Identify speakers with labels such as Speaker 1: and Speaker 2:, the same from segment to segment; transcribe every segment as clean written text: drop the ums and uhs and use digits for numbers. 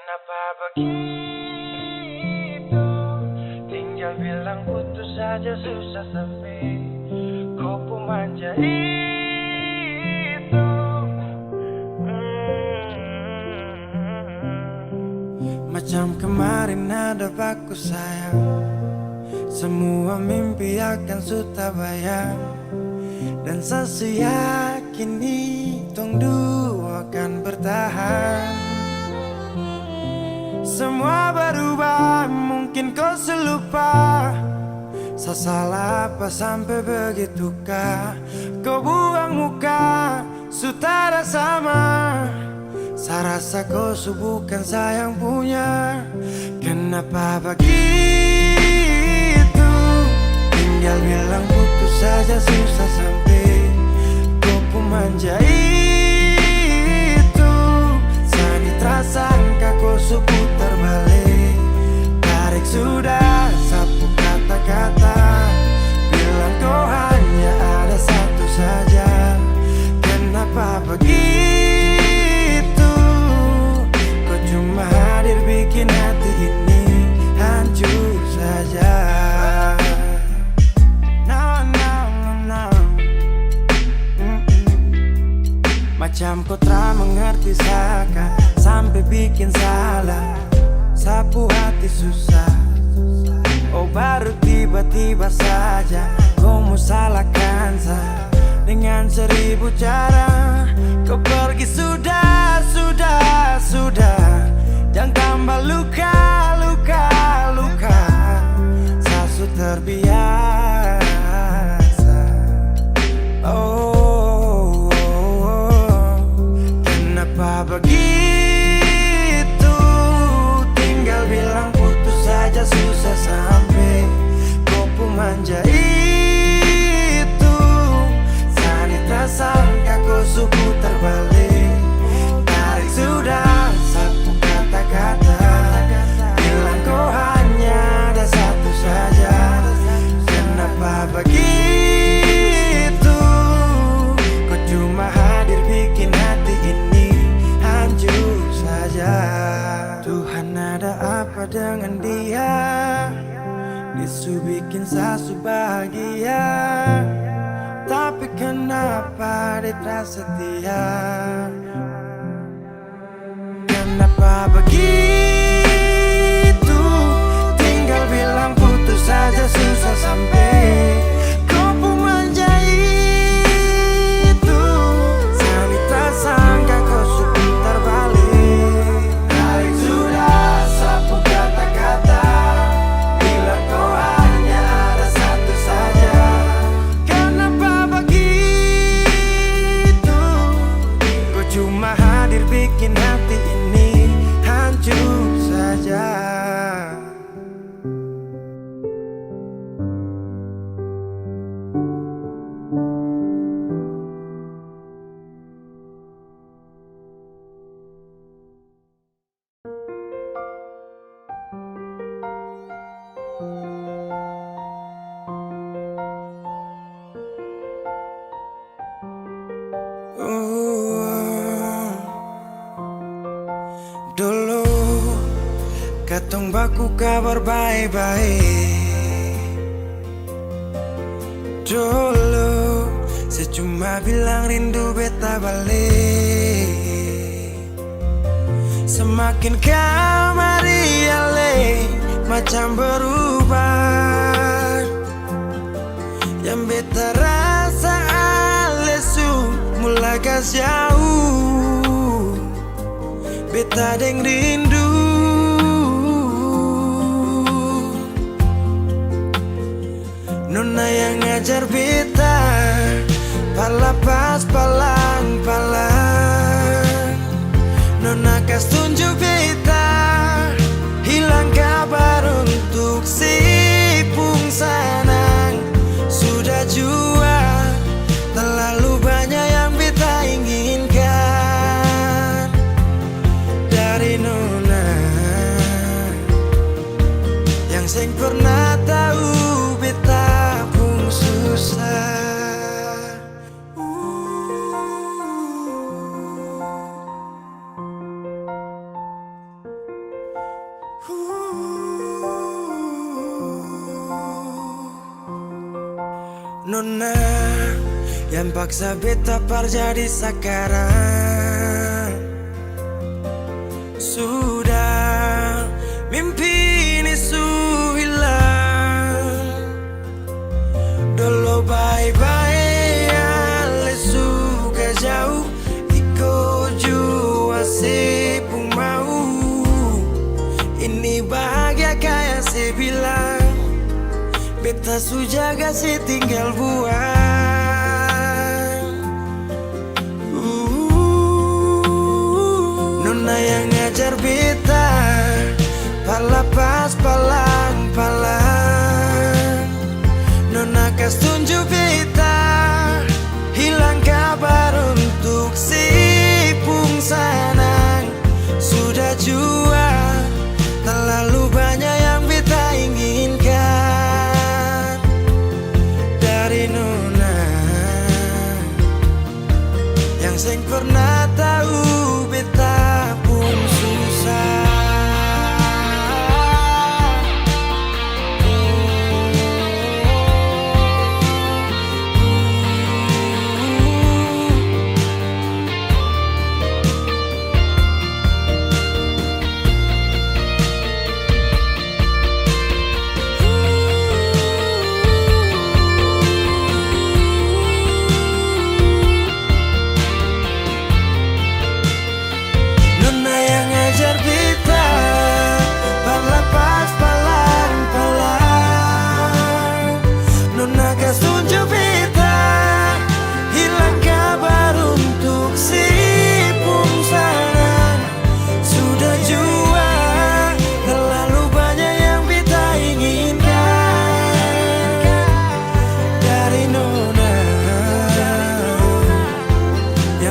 Speaker 1: Kenapa begitu? Tinggal bilang putus saja susah sepi. Kau pemanja itu. Macam kemarin ada aku sayang. Semua mimpi akan sudah bayang. Dan saya yakin tong dua akan bertahan. Semua berubah, mungkin kau selupa. Saya salah apa sampai begitukah? Kau buang muka, sutara sama. Saya rasa kau bukan saya yang punya. Kenapa begitu? Tinggal bilang putus saja susah sampai. Kau pemanja itu. Sani tersangka kau putar balik. Tarik sudah sapu kata-kata. Bilang kau hanya ada satu saja. Kenapa begitu? Kau cuma hadir bikin hati ini hancur saja. Macam kau tak mengerti saka sampai bikin salah. Sapu hati susah. Oh baru tiba-tiba saja kau mau salahkan saya. Dengan 1000 cara kau pergi sudah. Jangan tambah luka. Saya sudah terbiasa. Oh, kenapa begitu? Tinggal bilang putus saja susah sampai. Kau pemanja itu. Sani tersangka kau putar balik. Tarik sudah sapu kata-kata. Bilang kau hanya ada satu saja. Kenapa begitu? Kau cuma hadir bikin hati ini hancur saja. Tuhan ada apa dengan dia? Disu bikin sasu bahagia. Tapi kenapa dia tak setia? Kenapa begitu? Tinggal bilang putus saja susah sampai. Kau pemanja itu. Sani tersangka kau putar balik. Tarik sudah sapu kata-kata. Bilang kau hanya ada satu saja. Kenapa begitu? Kau cuma hadir bikin hati ini hancur saja. Dulu katong baku kabar baik-baik. Dulu saya cuma bilang rindu beta balik. Semakin kamari ale macam berubah. Yang beta rasa alesu mulai gas jauh. Beta deng rindu. Nona yang ngajar beta palapas palang-palang. Nona kas tunjuk beta hilang kabar untuk si pungsanang. Sudah jua terlalu banyak yang beta inginkan dari Nona yang seng pernah tahu beta pun susah. Nona yang paksa beta jadi sekarang. Sudah mimpi ini hilang. Dulu bye-bye ale suka jauh. Iko jua sepung mau. Ini bahagia kayak saya bilang. Beta sujaga si tinggal buang. Nona yang ngajar beta palapas palang-palang. Nona kas tunjuk beta hilang kabar untuk si pung sanang. Sudah jua terlalu banyak yang beta inginkan dari Nona yang seng pernah tahu beta pun susah.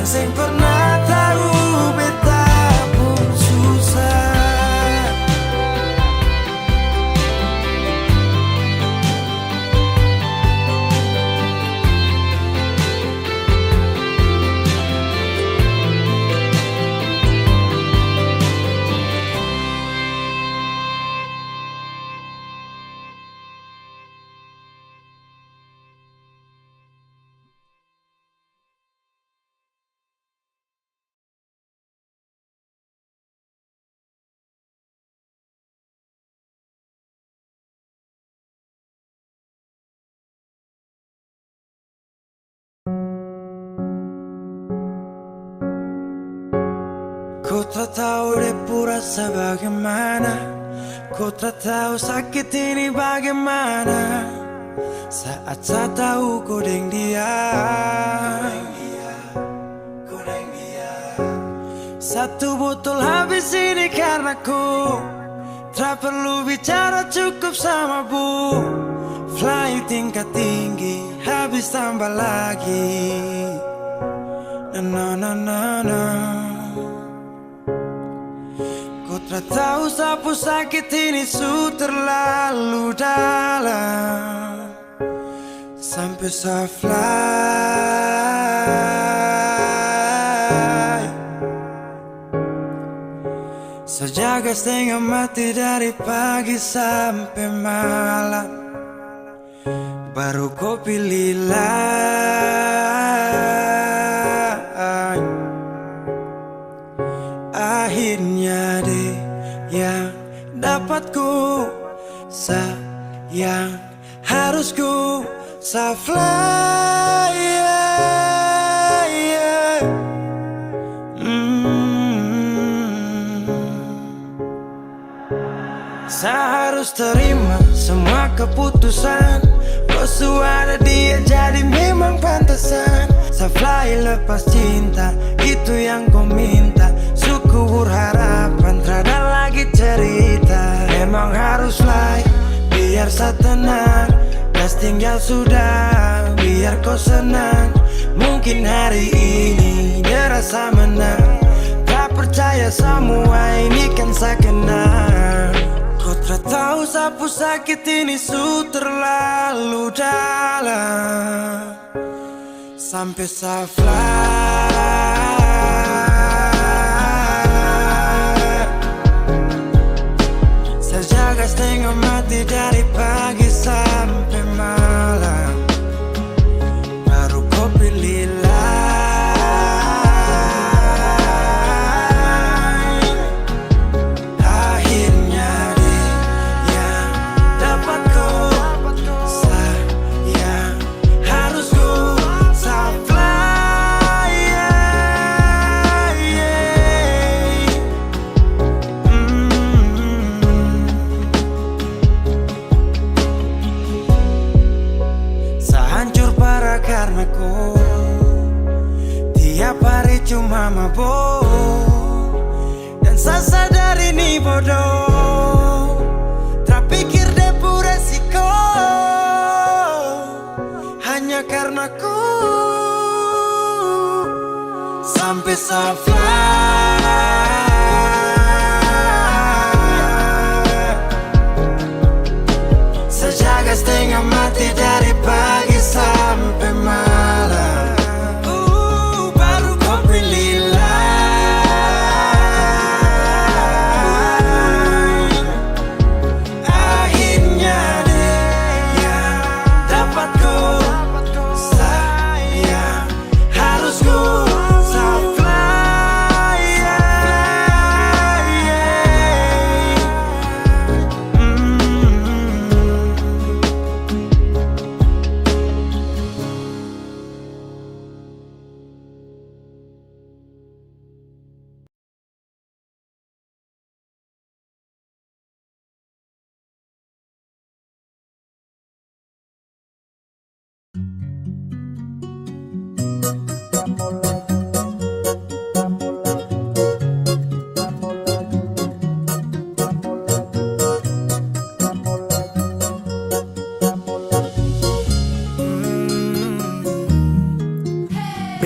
Speaker 1: Sing pernah tahu beta pun susah. Kau tak tahu depu rasa bagaimana. Kau tak tahu sakit ini bagaimana. Saat saya tahu kau deng dia. Satu botol habis ini karena ku tak perlu bicara cukup sama bu. Fly tingkat tinggi habis tambah lagi. Na na na na. Kau tak tahu sapu sakit ini su terlalu dalam. Sampai saya fly. Sejaga setengah mati dari pagi sampai malam. Baru kau pilih lain. Akhirnya deh yang dapat ku sayang harus ku fly, yeah, yeah. Saya harus terima semua keputusan. Kau ada dia jadi memang pantasan. Saya fly lepas cinta, itu yang kau minta. Syukur harapan, terada lagi cerita. Memang harus fly, biar saya tenang. Gas tinggal sudah, biar kau senang. Mungkin hari ini dia rasa menang. Tak percaya semua ini kan saya kenal. Kau tak tahu sapu sakit ini su terlalu dalam. Sampai saya fly. bodoh, tak pikir depu resiko, hanya karena ku sampai fly. Sejaga setengah mati dari pagi sampai malam, baru kau berilah. Akhirnya dia dapat ku sayang, harus ku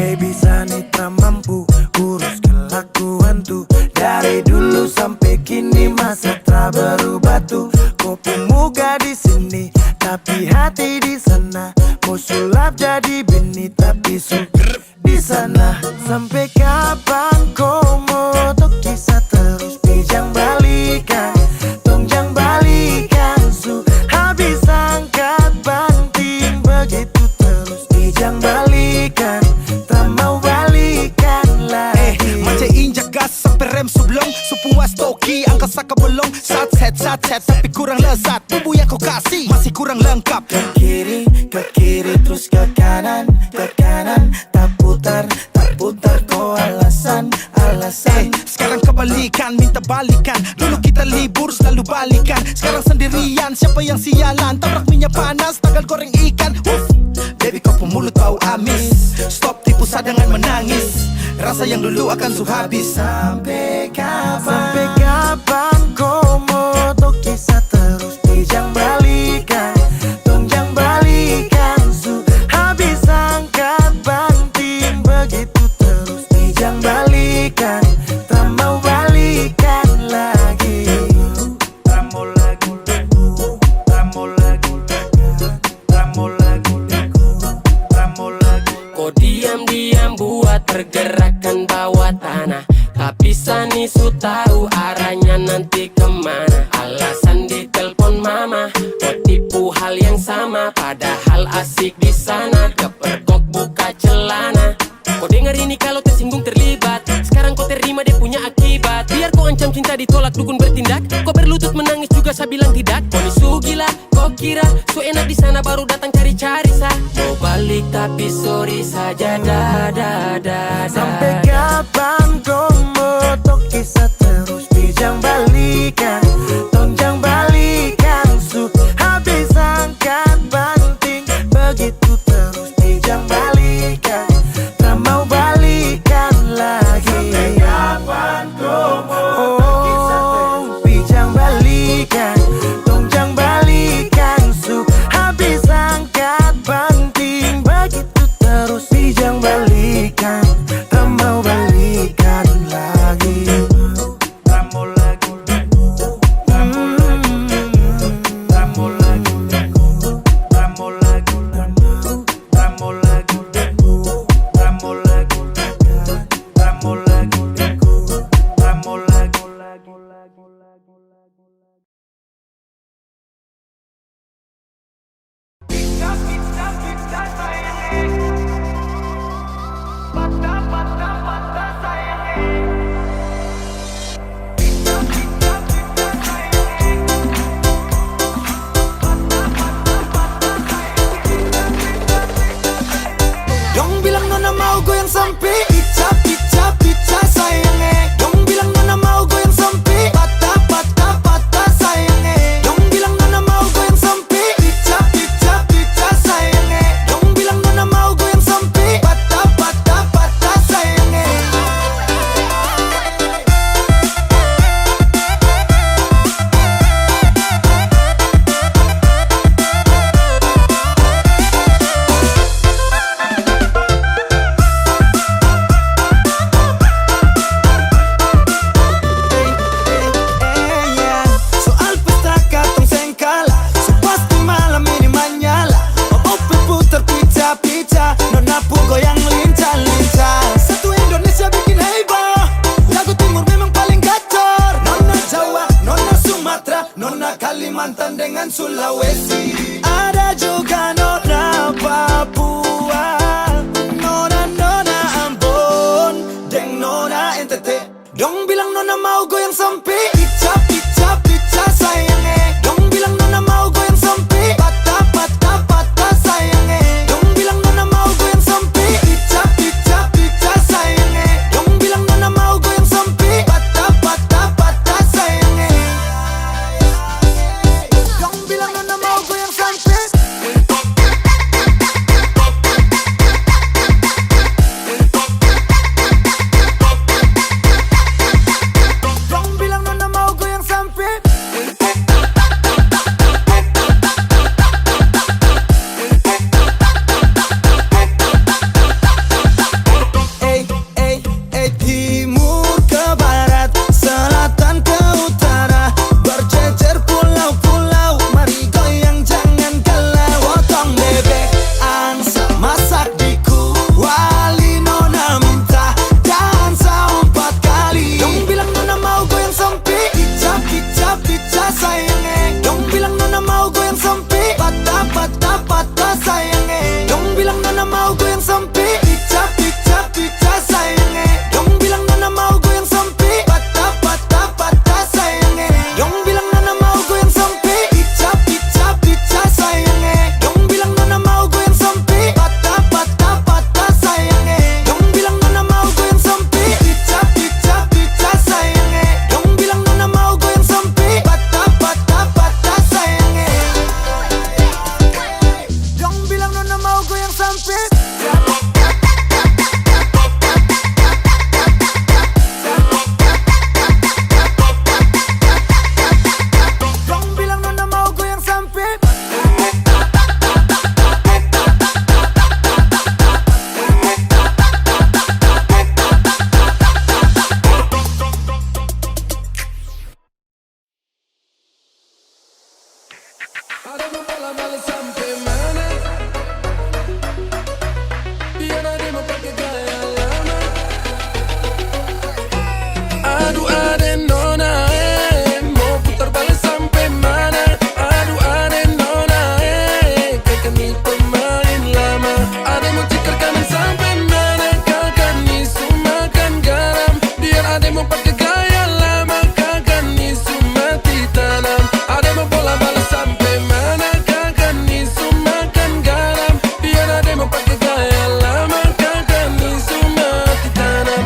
Speaker 1: baby Sanitra mampu urus kelakuan tuh. Dari dulu sampai kini masa tak berubah tuh. Kopi muka di sini tapi hati di sana. Mau sulap jadi bini tapi suka di sana. Sampai kapan kau mau tuh kisah terus pijang balikan, tongjang balikan su. Habis angkat banting begitu terus pijang balikan.
Speaker 2: Rem sublong, supuas toki, angka saka bolong. Satset, tapi kurang lezat. Bumbu yang kau kasih masih kurang lengkap.
Speaker 1: Ke kiri, terus ke kanan, tak putar kau alasan.
Speaker 2: Sekarang kebalikan, minta balikan. Dulu kita libur, selalu balikan. Sekarang sendirian, siapa yang sialan? Tabrak minyak panas, tagal goreng ikan. Baby kau pemulut bau amis. Stop tipu sadangan menangis. Rasa yang dulu akan habis.
Speaker 1: Sampai kapan kau mau tuh kisah terus pijang balikan, tongjang balikan su. Habis angkat banting begitu terus pijang balikan. Tak mau balikan lagi.
Speaker 3: Kau diam-diam buat pergerakan bawah tanah, tapi Sani su tahu arahnya nanti kemana. Alasan di telepon mama, kau tipu hal yang sama. Padahal asik di sana, kepergok buka celana. Kau dengar ini kalau tersinggung terlibat. Sekarang kau terima dia punya akibat. Biar kau ancam cinta ditolak dukun bertindak. Kau berlutut menangis juga saya bilang tidak. Kau ni su gila, kau kira su enak di sana baru datang cari-cari sah. Mau balik tapi sorry saja da.
Speaker 1: Sampai kapan kau mau tuh kisah terus pijang balikan, tongjang balikan su. Habis angkat banting begitu terus pijang balikan. Tak mau balikan lagi. Sampai kapan kau mau kisah terus pijang balikan, tongjang balikan su. Habis angkat banting begitu terus pijang balikan. Tak mau balikan lagi. Dong bilang nona mau goyang sampai pica sayangnya. Dong bilang nona mau goyang sampai patah
Speaker 2: Sulawesi. Ada juga Nona Papua, Nona Ambon, deng Nona NTT. Dong bilang Nona mau goyang sampai pica sayangnya. Dong bilang Nona mau goyang sampai patah sayangnya. Dong bilang Nona mau goyang sampai pica sayangnya. Dong bilang Nona mau goyang sampai patah sayangnya. Dong bilang Nona mau goyang sampai. Dong bilang Nona mau goyang sampai. Timur ke barat, selatan ke utara, berjejer pulau-pulau, mari goyang jangan galau. Potong bebek, angsa masak di kuali, Nona minta dansa 4 kali. Dong bilang Nona mau goyang sampai pica sayangnya. Dong bilang Nona mau goyang sampai patah sayangnya. Dong bilang Nona mau goyang sampai pica sayangnya. Dong bilang Nona mau goyang sampai patah sayangnya. Dong bilang Nona mau goyang sampai pica sayangnya. Dong bilang Nona mau goyang sampai patah sayangnya. Dong bilang Nona mau goyang sampai pica sayangnya. Dong bilang Nona mau goyang sampai patah sayangnya. Dong bilang Nona mau goyang sampai. Dong bilang Nona mau goyang sampai.
Speaker 3: Ada mau bola sampai mana? Biar ada mau pakai gaya lama. Aduh ada Nona mau putar balik sampai mana? Aduh ada Nona kakak nih pemain lama. Ada mau cikar kanan sampai mana? Kakak nih makan garam. Biar ada mau pakai gaya lama. Kakak nih mati tanam. Ada mau bola balik sampai mana? Kakak nih makan garam. Biar ada mau pakai gaya lama. Kakak nih mati tanam.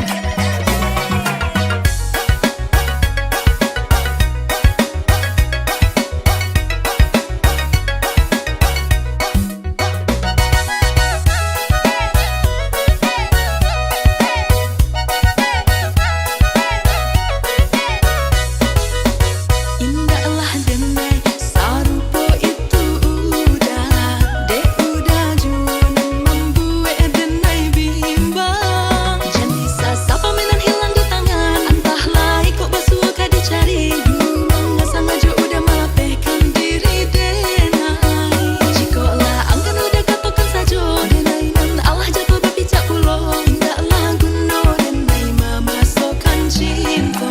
Speaker 4: Indahlah denai sarupo itu udah dek udah jun membuat denai bimbang. Jadi sapa mainan hilang di tangan, entahlah ikut basuka dicari. Nggak sengaja udah melapehkan diri denai. Jikolah angkan udah katokan saja denai nan Allah jatuh berpijak pulau. Indahlah guno denai memasukkan cinta.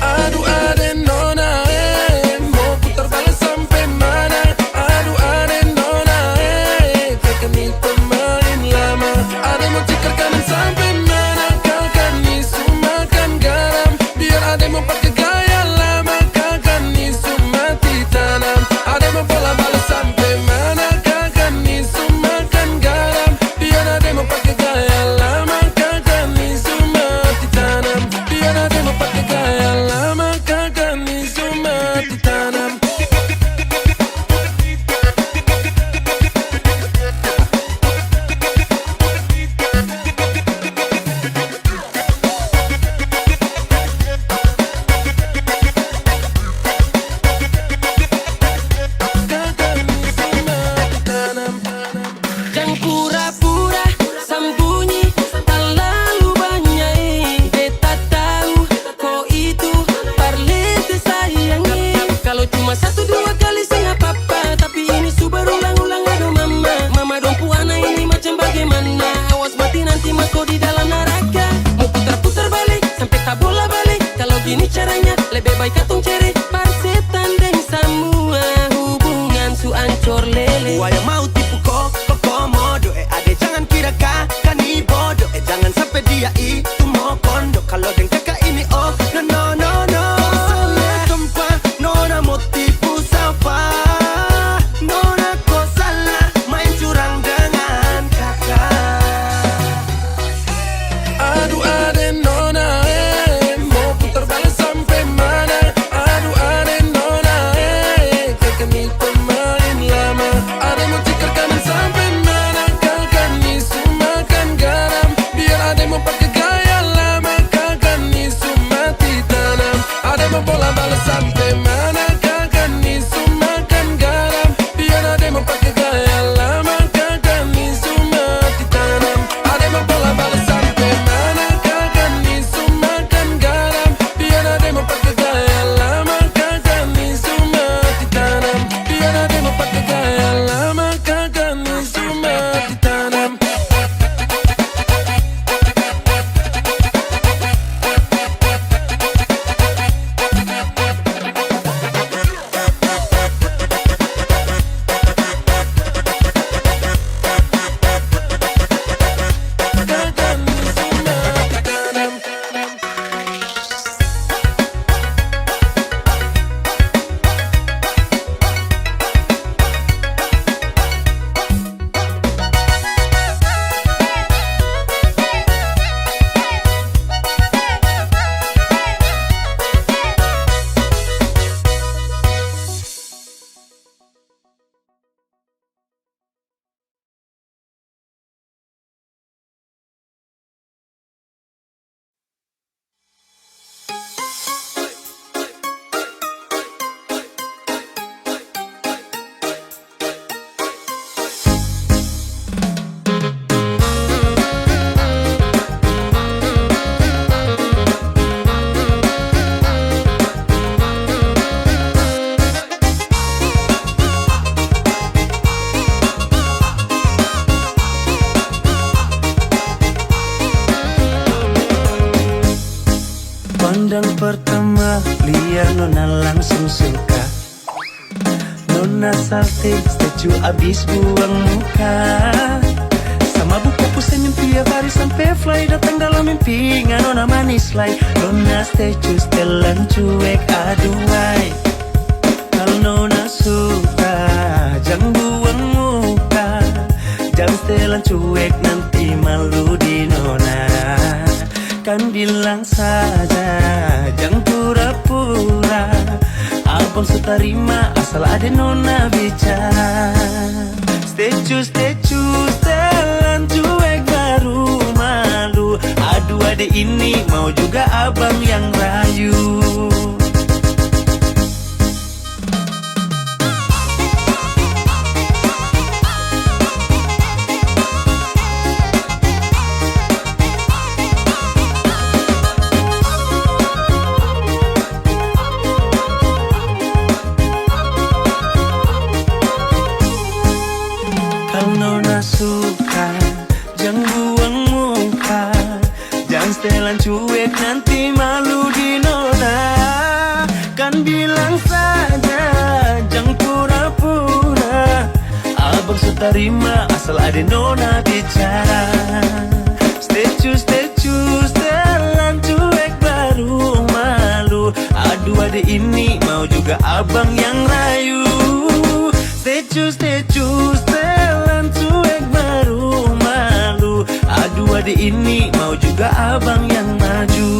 Speaker 3: Aduh ada Nona mau putar balik sampai mana? Aduh ada Nona kakak nih pemain lama. Ada mau cikar kanan sampai mana? Kakak nih makan garam. Biar ada mau pakai gaya lama. Kakak nih mati tanam. Ada mau bola balik sampai mana? Kakak nih makan garam. Biar ada mau pakai gaya lama. Kakak nih mati tanam. Biar ada mau pakai gaya lama. Kakak nih mati tanam. Kakak nih mati tanam. Jangan pura-pura sembunyi terlalu banyak. Beta tahu kau itu parlete sayangi. Kalau cuma 1-2 kali sih nggak apa-apa, tapi ini su berulang-ulang. Aduh mama, mama dong puana ini macam bagaimana? Awas mati nanti mas kau di dalam neraka. Mau putar-putar balik sampai tak bola balik. Kalau gini caranya lebih baik katong cari parsetan deng semua hubungan su ancor lele.
Speaker 2: Gua yang mau tipu kok komodo ade jangan kira kakak nih bodoh jangan sampai dia itu mau kondo. Kalau deng kakak ini oh no no no no. Salah tempat nona mau tipu Safa. Nona kok salah main curang dengan kakak.
Speaker 5: Aduh ade nona mau putar balik sampai mana? Aduh ade nona kakak ni pemain lama. Ade mau tikar kanan sampai mana? Kakak ni sumakan garam. Biar ade mau pakai gaya lama. Kakak ni sumati tanam. Ade mau bola balik sampai mana? Kakak ni sumakan garam. Biar ade mau pakai gaya lama. Kakak ni sumati tanam. Ade mau bola balik sampai mana? Kakak ni sumakan garam. Biar ade mau pakai gaya lama. Kakak ni sumati tanam. Biar ade mau pakai gaya lama. Kakak ni sumati tanam. Kakak ni sumati tanam.
Speaker 2: Pandang pertama liar nona langsung suka. Nona salting setuju abis buang muka. Sama buku ku senyum tiap hari sampai fly. Datang dalam mimpi nona manis lay. Nona setuju setelan cuek aduhai. Kalau nona suka jangan buang muka. Jangan setelan cuek nanti malu di nona. Kan bilang saja jangan pura-pura. Abang sutarima asal ada nona bicara. Stay true, setelan cuek baru malu. Aduh ade ini mau juga abang yang rayu. Kalau nona suka jangan buang muka. Jangan setelan cuek nanti malu di nona. Kan bilang saja jangan pura-pura. Abang sutarima asal ada nona bicara. Stay true, setelan cuek baru malu. Aduh ade ini mau juga abang yang rayu. Stay true, setelan cuek baru malu. Aduh ade ini mau juga abang yang maju.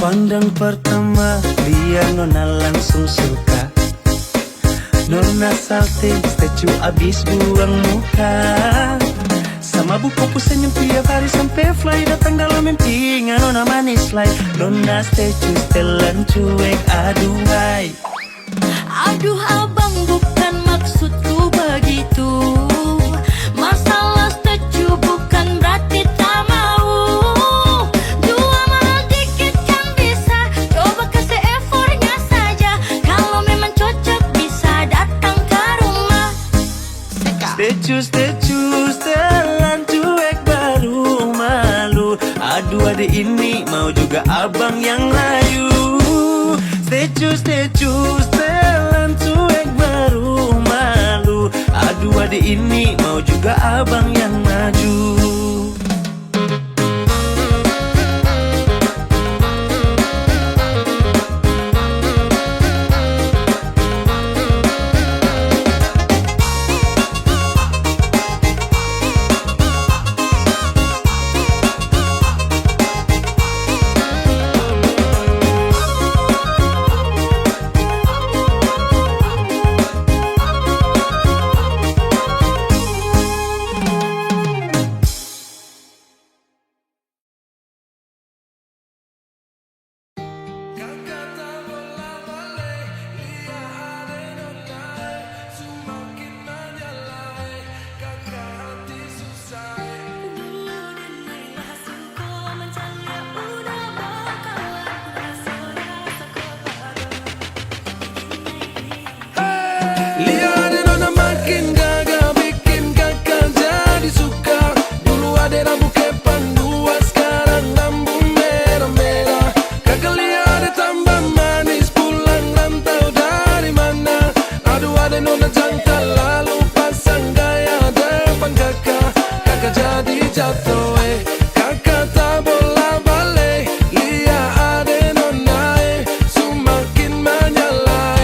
Speaker 2: Pandang pertama liar nona langsung suka. Nona salting setuju abis buang muka. Sama buku ku senyum tiap hari sampai fly. Datang dalam mimpi nona manis lay. Nona setuju setelan cuek aduhai.
Speaker 4: Aduh abang bukan maksudku begitu. Masalah setuju bukan berarti tak mau. Dua mahal dikit kan bisa. Coba kasih effortnya saja. Kalau memang cocok bisa datang ke rumah.
Speaker 2: Stay true, setelan cuek baru malu. Aduh ade ini mau juga abang yang rayu.
Speaker 6: Decus telan cuek baru malu. Aduh adik ini mau juga abang yang maju.
Speaker 5: Lihat nona makin gagah bikin kakak jadi suka. Dulu ada rambut kepang dua, sekarang rambut merah-merah. Kakak lihat tambah manis, pulang rantau dari mana. Aduh ada nona jantan lalu pasang gaya depan kakak. Kakak jadi jatuh kakak tak bola balik. Lihat ada nona semakin menyala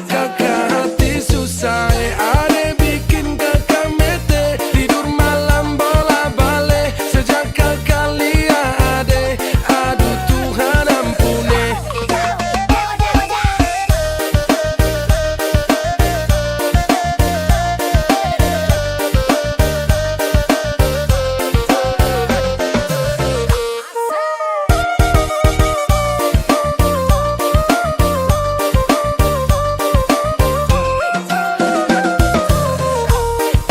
Speaker 5: kakak hati susah ade bikin kakak mete. Tidur malam bola balik sejak kakak lihat ade. Aduh Tuhan ampuni.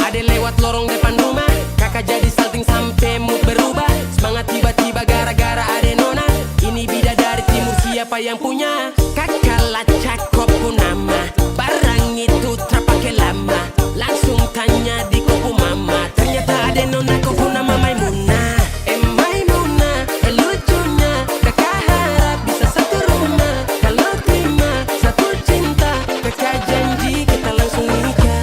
Speaker 3: Ade lewat lorong depan rumah, kakak jadi salting sampai mood berubah. Semangat tiba-tiba gara-gara ade nona. Ini bidadari timur siapa yang punya? Kakak lacak kopu nama, barang itu terpakai lama. Langsung tanya di kopu mama, ternyata ade nona kopu nama Maimunah. Maimunah, lucunya kakak harap bisa satu rumah. Kalau terima satu cinta, kakak janji kita langsung nikah.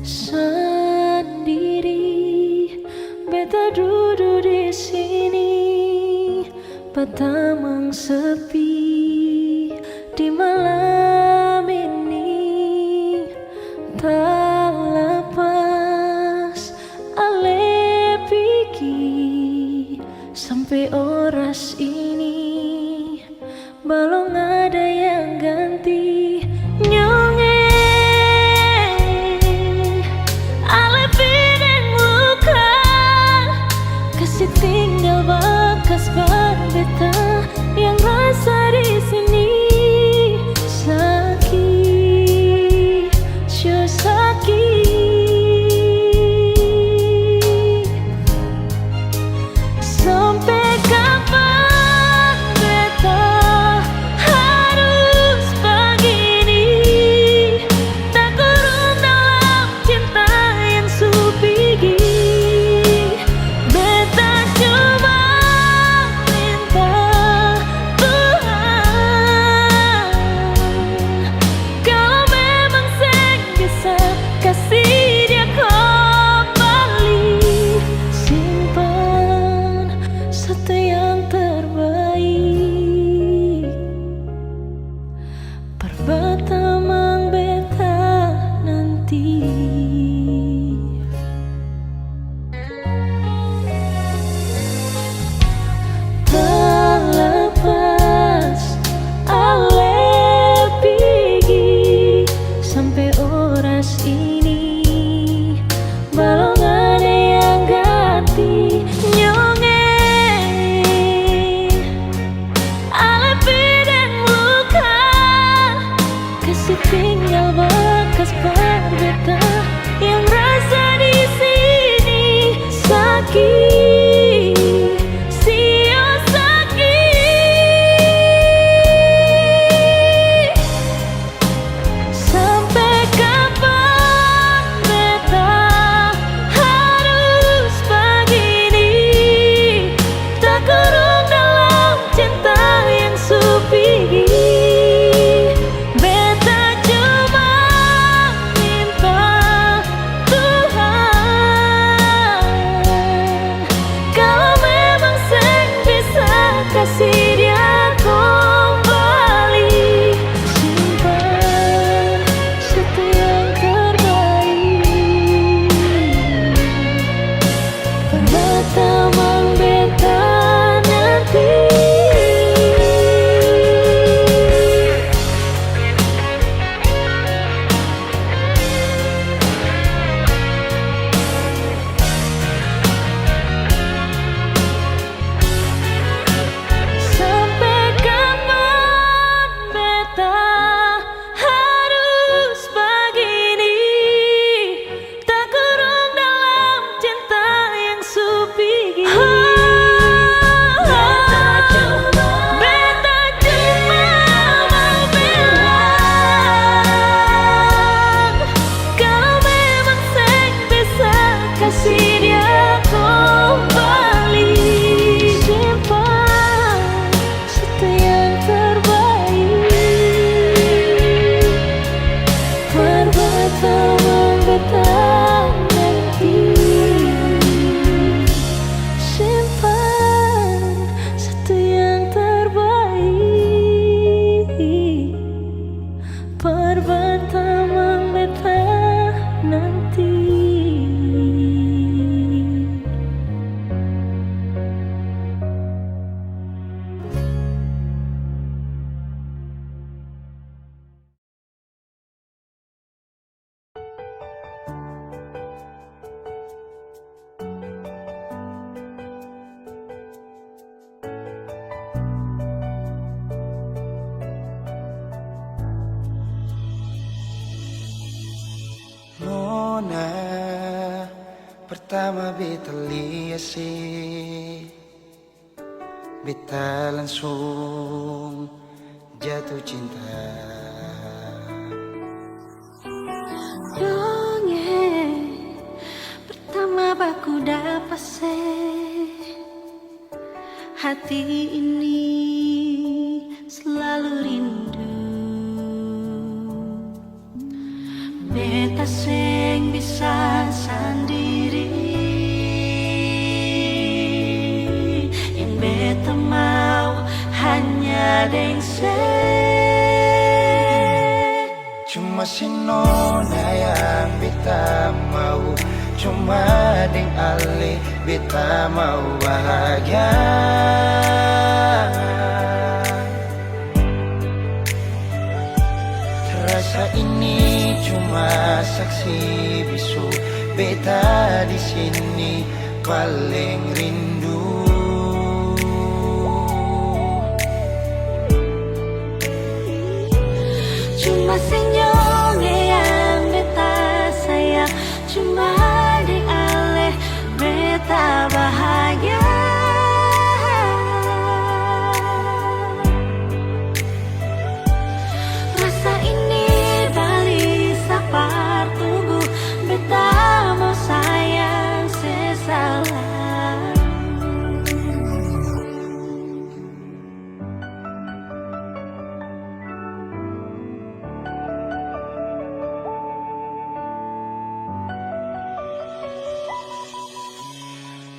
Speaker 7: sendiri, beta duduk di sini, Batamang sepi di malam ini. Tak lepas ale pigi sampai oras ini, belum ada yang ganti nyonge. Ale pideng luka, kasih tinggal bekas berbeta yang rasa di sini. Sakit, sure sakit. Sampai kapan beta harus begini, tak kurung dalam cinta yang supigi. Beta cuma minta Tuhan, kalau memang seng bisa kasih dia kembali, simpan satu yang terbaik. Perbatamang beta nanti. Terlepas ale pigi sampai oras ini, belum ada yang ganti nyonge. Ale pideng luka, kasih tinggal bekas berbeta yang rasa di sini. Sakit, sio sakit. Sampai kapan beta harus begini, tak kurung dalam cinta yang supigi. Beta cuma minta Tuhan, kalau memang seng bisa kasih dia kembali, simpan satu yang terbaik. Perbatamang beta nanti. Sampai kapan beta harus begini, tak kurung dalam cinta yang supigi. Beta cuma mau bilang, kalau memang seng bisa kasih dia kembali, simpan satu yang terbaik. Perbatamang beta nanti, simpan satu yang terbaik. Perbatamang beta nanti.
Speaker 1: Nona, pertama beta lihat sih, beta langsung jatuh cinta.
Speaker 7: Donge pertama baku dapat se, hati ini selalu rindu. Beta seng
Speaker 4: bisa sendiri. Yang beta mau hanya dengse.
Speaker 1: Cuma si nona yang beta mau, cuma deng ale beta mau bahagia. Rasa ini cuma saksi bisu, beta di sini paling rindu.
Speaker 4: Cuma senyumnya yang beta sayang, cuma deng ale beta bahagia. Rasa ini balik sapar tunggu, beta mau sayang sesalah.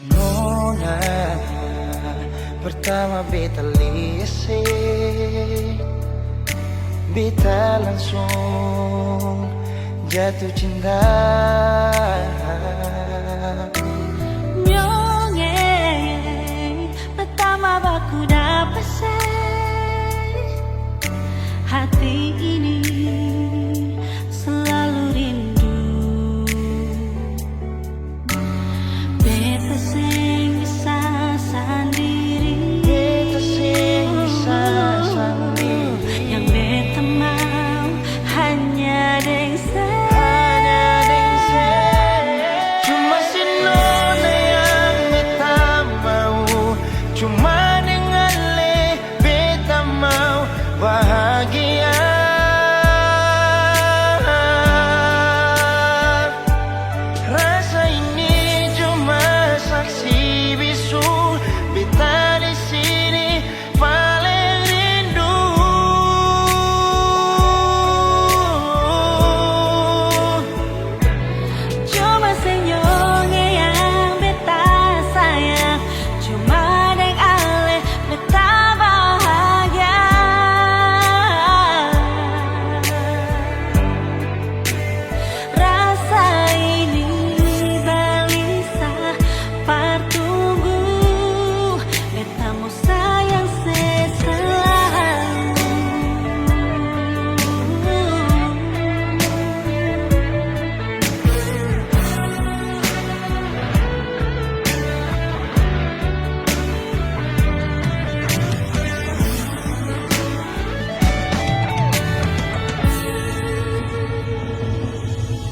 Speaker 1: Nona, pertama beta lihat, beta langsung jatuh cinta.
Speaker 4: Myonge, pertama baku dapat hati ini selalu rindu. Beta sing bisa sendiri.
Speaker 1: Beta sing bisa sendiri.
Speaker 4: Yang beta mau hanya dengse.
Speaker 1: Cuma si nona yang beta mau, cuma dengan le beta mau bahagia. Rasa ini cuma saksi bisu, beta di sini paling rindu.
Speaker 4: Cuma senyumnya yang beta sayang, cuma deng ale beta bahagia. Rasa ini balisa partunggu, beta mau sayang seselalu.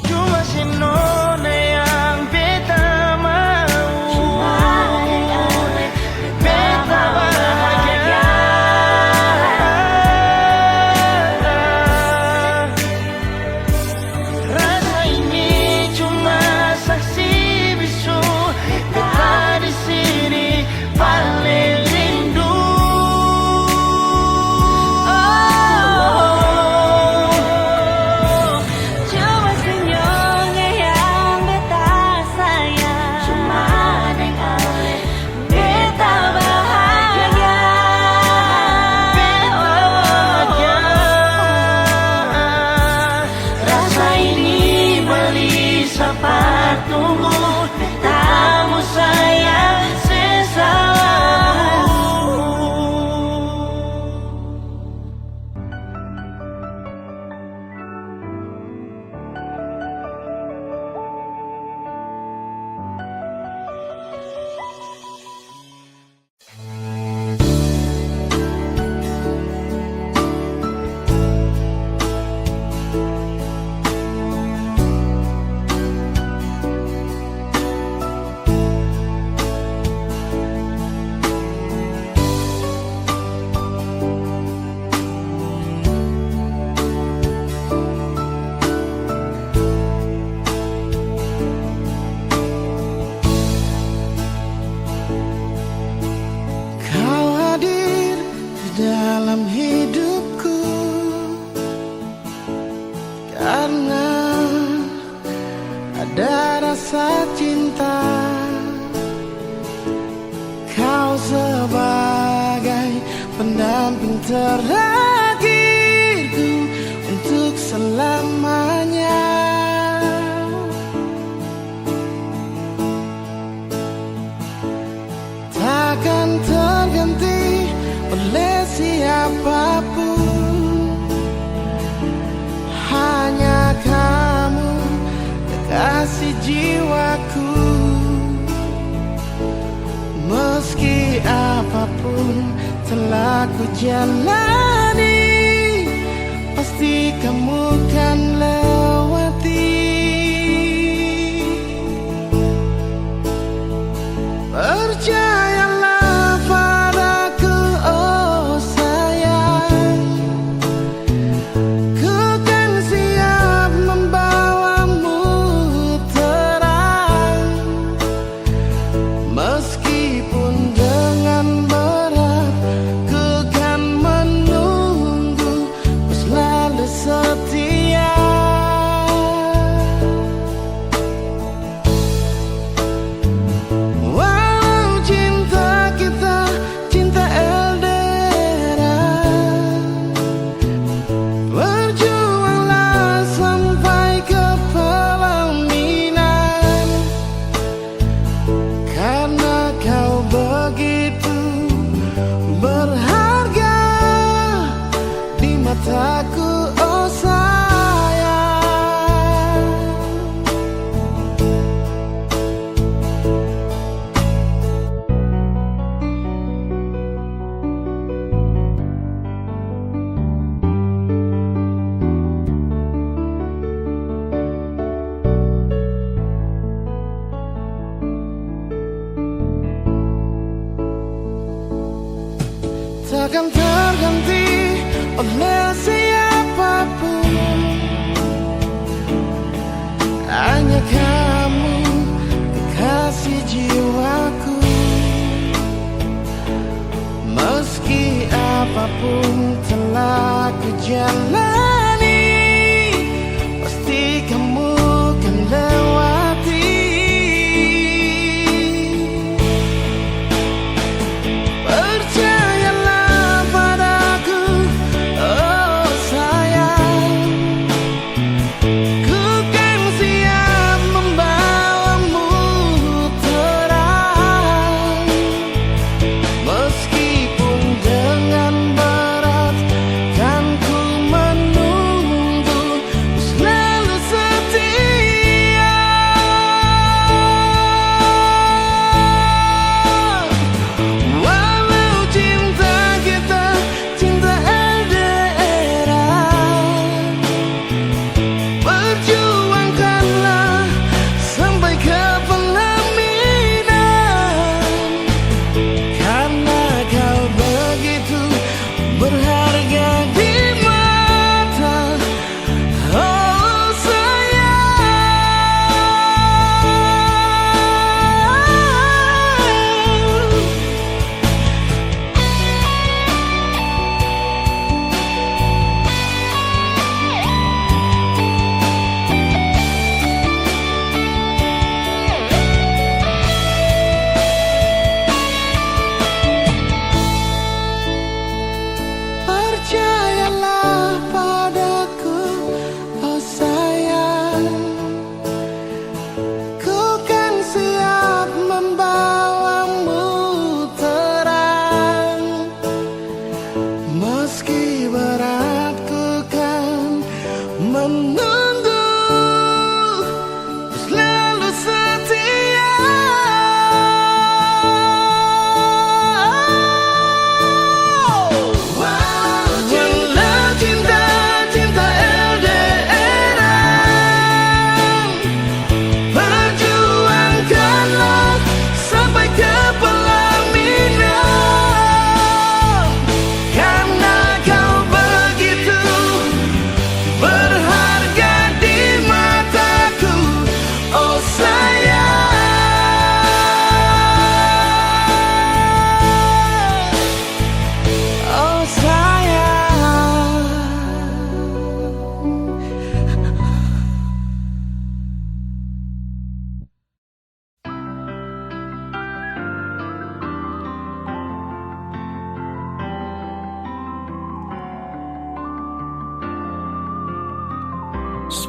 Speaker 1: Cuma si nona yang beta mau,
Speaker 4: Cuma deng ale
Speaker 1: beta bahagia. Rasa ini cuma saksi bisu, beta di sini paling rindu.
Speaker 4: Cuma senyumnya yang beta sayang, cuma deng ale beta bahagia.
Speaker 1: Rasa ini balisa partunggu, beta mau sayang seselalu.
Speaker 2: ada rasa cinta. Kau sebagai pendamping terakhirku untuk selamanya. Takkan terganti oleh siapapun, hanya kamu kekasih jiwaku. Meski apapun telah ku jalani, pasti kamu kan lewati. Percayalah padaku, oh sayang, ku kan siap membawamu terang. Meskipun dengan berat, ku kan menunggu, ku selalu setia. Walau cinta kita cinta LDR, berjuanglah sampai ke pelaminan. Karena kau begitu berharga di mataku, oh sayang. Takkan terganti oleh siapapun, hanya kamu kekasih jiwaku. Meski apapun telah ku jalani, pasti kamu kan lewati. Percayalah padaku, oh sayang, ku kan siap membawamu terang. Meskipun dengan berat, kan ku menunggu.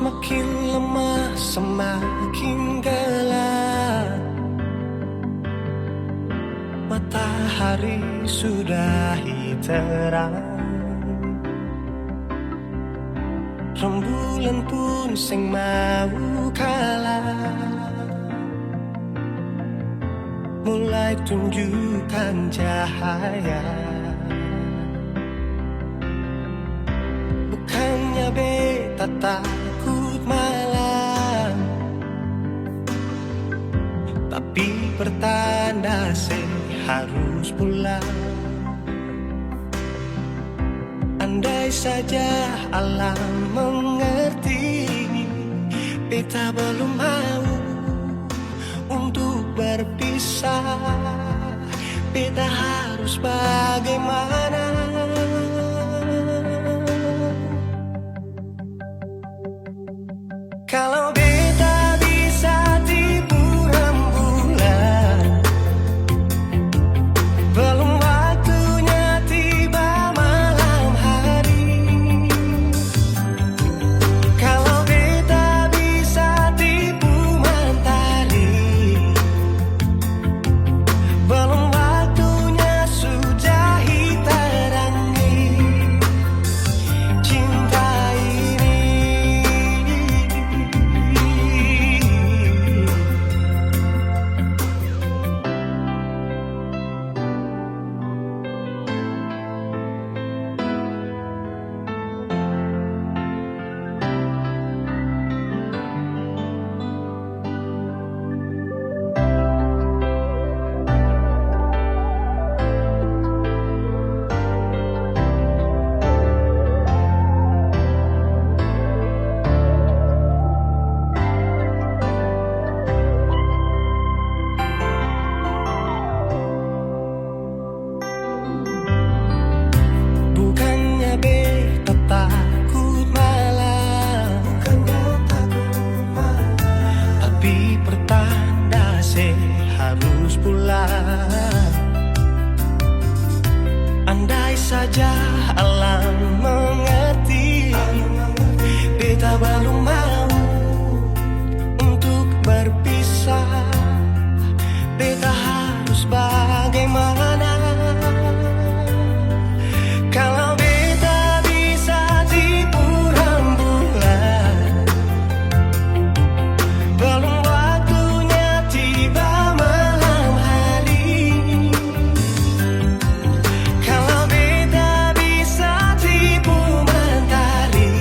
Speaker 2: Semakin lemah, semakin gelap. Matahari sudahi terang. Rembulan pun sing mau kalah, mulai tunjukkan cahaya. Bukannya beta takut malam, tapi pertanda harus pulang. Andai saja alam mengerti, beta belum mau untuk berpisah. Beta harus bagaimana? Kalau beta bisa tipu rembulan, belum waktunya tiba malam hari. Kalau beta bisa tipu mentari, belum waktunya sudahi terangi cinta ini. Bukannya beta takut malam, tapi pertanda harus pulang. Andai saja alam mengerti, beta belum mau untuk berpisah. Beta harus bagaimana? Kalau beta bisa tipu rembulan, belum waktunya tiba malam hari. Kalau beta bisa tipu mentari,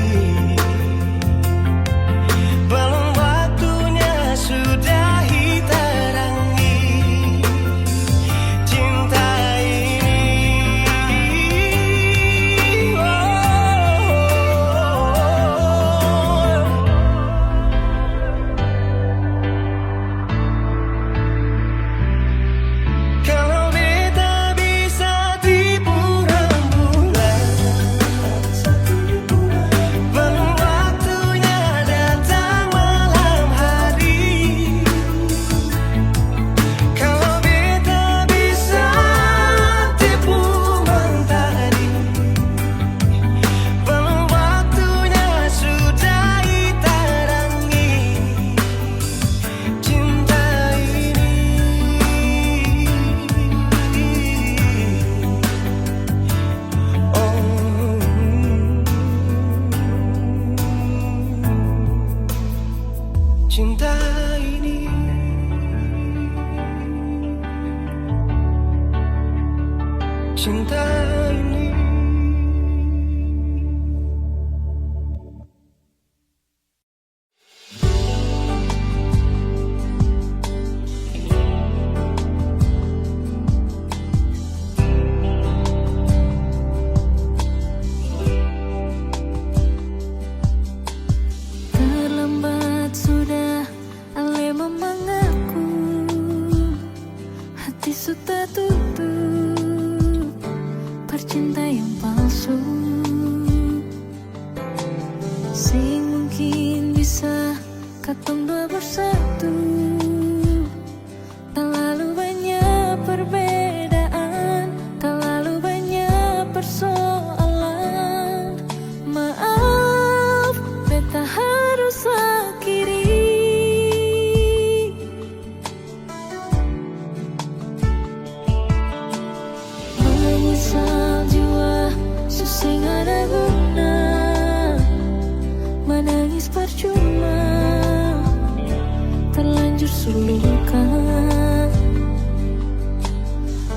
Speaker 7: terlanjur suluka.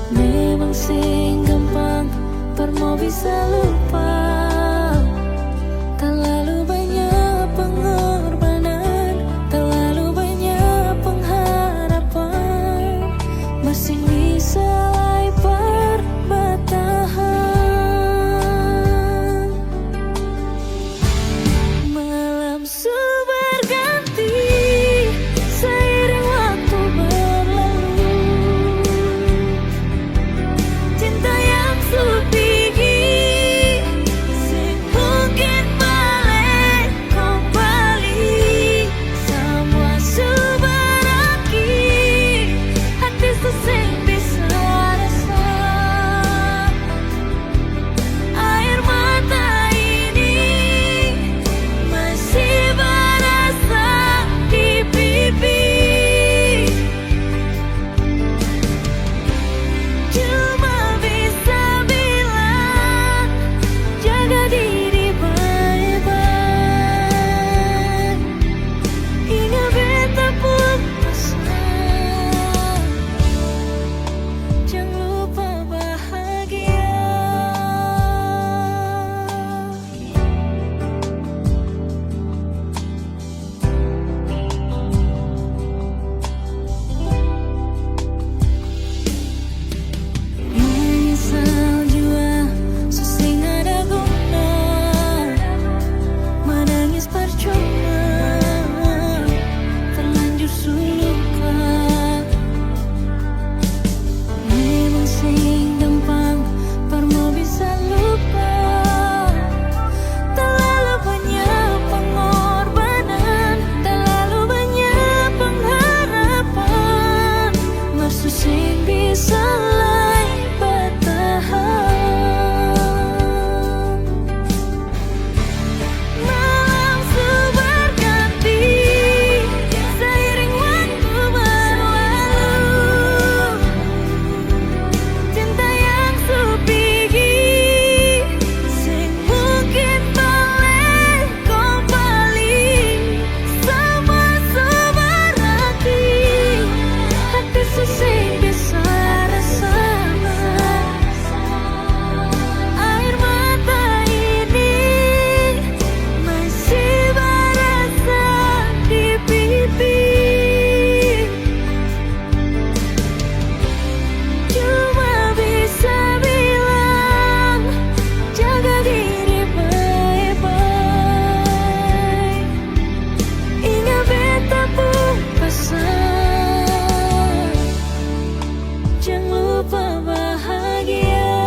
Speaker 7: Memang sing gampang mau bisa lupa. Terlalu banyak pengorbanan, terlalu banyak pengharapan, masih bisa lebar bertahan. Malam berganti seiring waktu berlalu. Cinta yang sepi mungkin balik kembali. Semua berakhir, hati sesing bisa rasa. Air mata ini masih berasa di pipi. Cuma bisa bilang jaga diri baik-baik. Ingat beta pun pesan, jangan lupa bahagia. Menyesal jua susah ada guna, menangis percuma, terlanjur suluka. Memang sing gampang mau bisa lupa. Terlalu banyak pengorbanan, terlalu banyak pengharapan, masih sing bisa bertahan. Malam berganti seiring waktu berlalu. Cinta yang sepi sing mungkin balik kembali. Semua berakhir, hati sesing bisa rasa. Air mata ini masih berasa di pipi. Cuma bisa bilang jaga diri baik-baik. Ingat beta pun pesan, jangan lupa bahagia.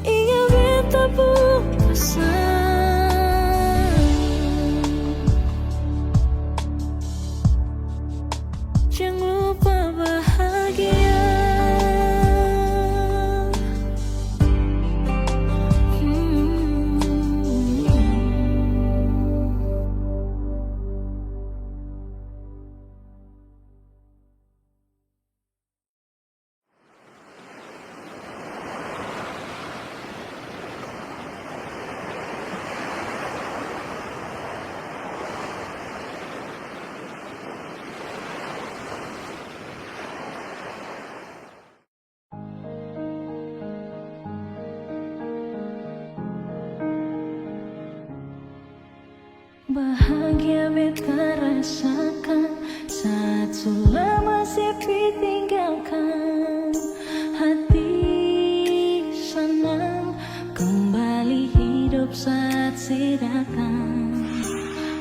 Speaker 7: Ingat beta pun pesan, jangan lupa bahagia. Bahagia beta rasakan saat sudah masih ditinggalkan. Hati senang kembali hidup saat si datang.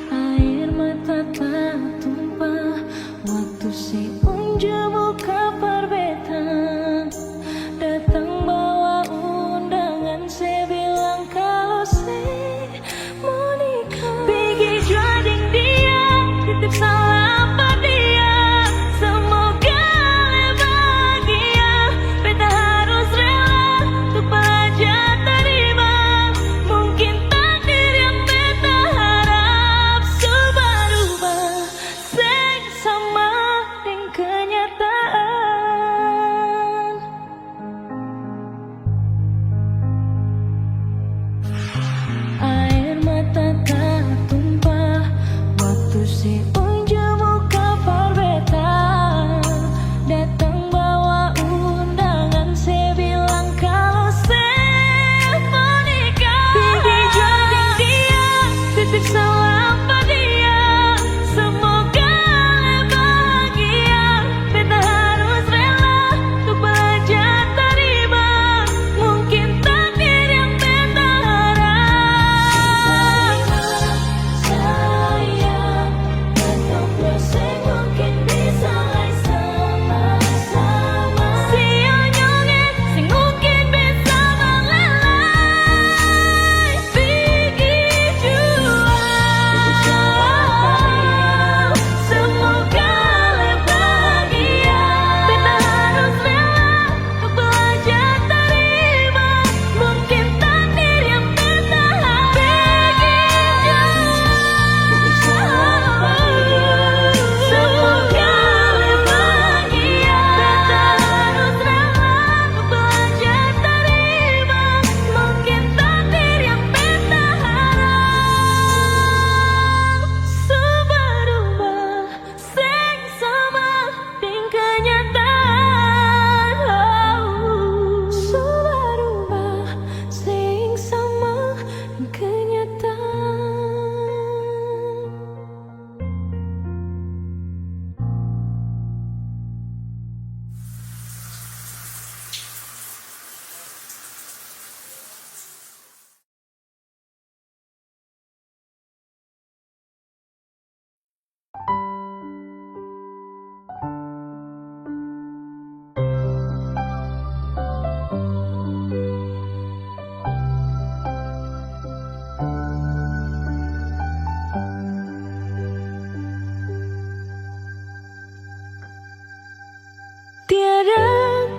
Speaker 7: Air mata tak tumpah waktu si unjuk buka perbeta. Datang bawa undangan, saya bilang kalau saya mau nikah. Pergi juading dia, titip salam pada dia. Semoga bahagia, beta harus rela untuk belajar terima. Mungkin takdir yang beta harap berubah, sing sama dengan kenyataan.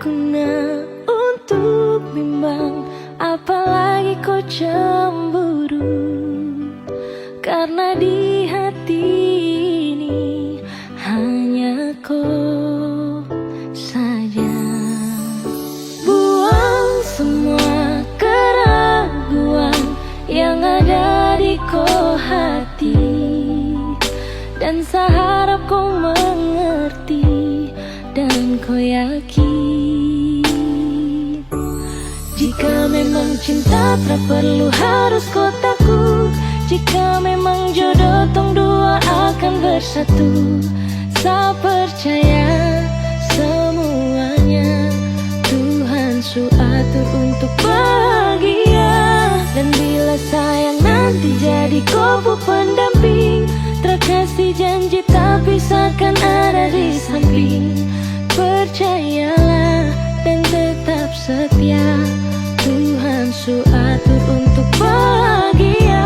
Speaker 7: berguna untuk bimbang, apalagi kau cemburu. Karena di hati ini hanya kau saja. Buang semua keraguan yang ada di kau hati, dan seharap kau mengerti dan kau yakin. Jika memang cinta tak perlu harus kau takut. Jika memang jodoh tong dua akan bersatu. Saya percaya semuanya Tuhan su atur untuk bahagia. Dan bila sayang nanti jadi kau pendamping, terkasih janji tak pisahkan ada di samping. Percayalah dan tetap setia, Tuhan su atur untuk bahagia.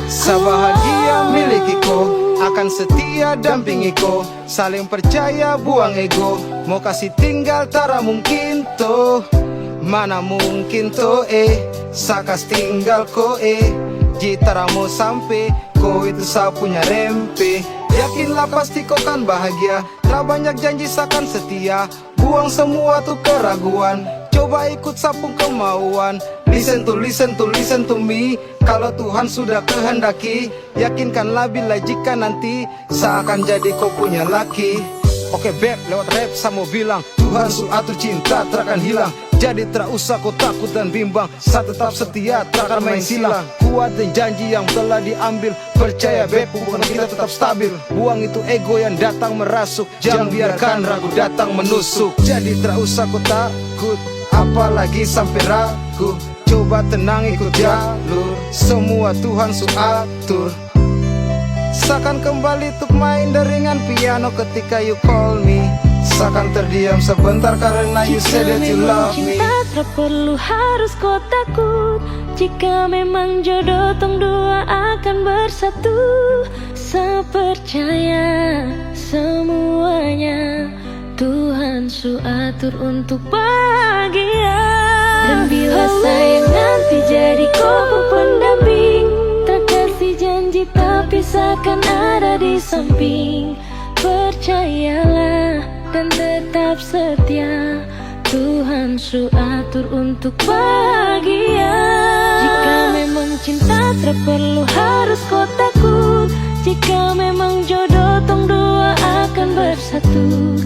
Speaker 2: Sebahagia milikiku, akan setia dampingi ko. Saling percaya buang ego, mau kasih tinggal tara mungkin to. Mana mungkin to sakas tinggal ko jitara mau sampai ko itu saya punya rempe. Yakinlah pasti kau kan bahagia, tak banyak janji sakan setia. Buang semua tuh keraguan, coba ikut sapung kemauan. Listen to me. Kalau Tuhan sudah kehendaki, yakinkanlah bila jika nanti seakan jadi kau punya laki. Oke beb, lewat rap saya mau bilang, Tuhan su atur cinta terakan hilang. Jadi tak usah kau takut dan bimbang, saya tetap setia terakan main silang. Kuat dan janji yang telah diambil, percaya beb hubungan kita tetap stabil. Buang itu ego yang datang merasuk, jangan biarkan ragu datang menusuk. Jadi tak usah kau takut, apalagi sampai ragu. Coba tenang ikut jalur, semua Tuhan su atur. Seakan kembali untuk main deringan piano ketika you call me. Seakan terdiam sebentar karena you said that you love me.
Speaker 7: Cinta tak perlu harus kau takut. Jika memang jodoh tong dua akan bersatu. Saya percaya semuanya Tuhan su atur untuk bahagia. Dan bila sayang nanti jadi kau pendamping, terkasih janji tak pisahkan ada di samping. Percayalah dan tetap setia, Tuhan su atur untuk bahagia. Jika memang cinta tak perlu harus kau takut. Jika memang jodoh tong dua akan bersatu.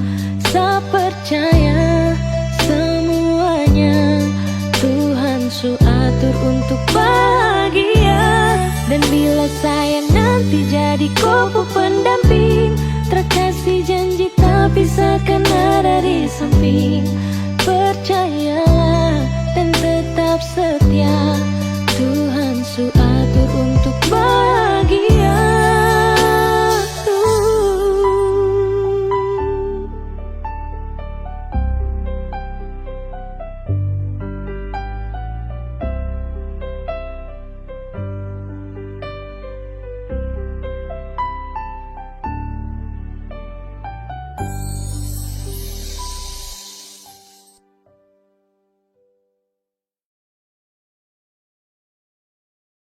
Speaker 7: Saya percaya semuanya Tuhan su atur untuk bahagia. Dan bila sayang nanti jadi kau pendamping, terkasih janji tak pisahkan ada di samping. Percayalah dan tetap setia, Tuhan su atur untuk bahagia.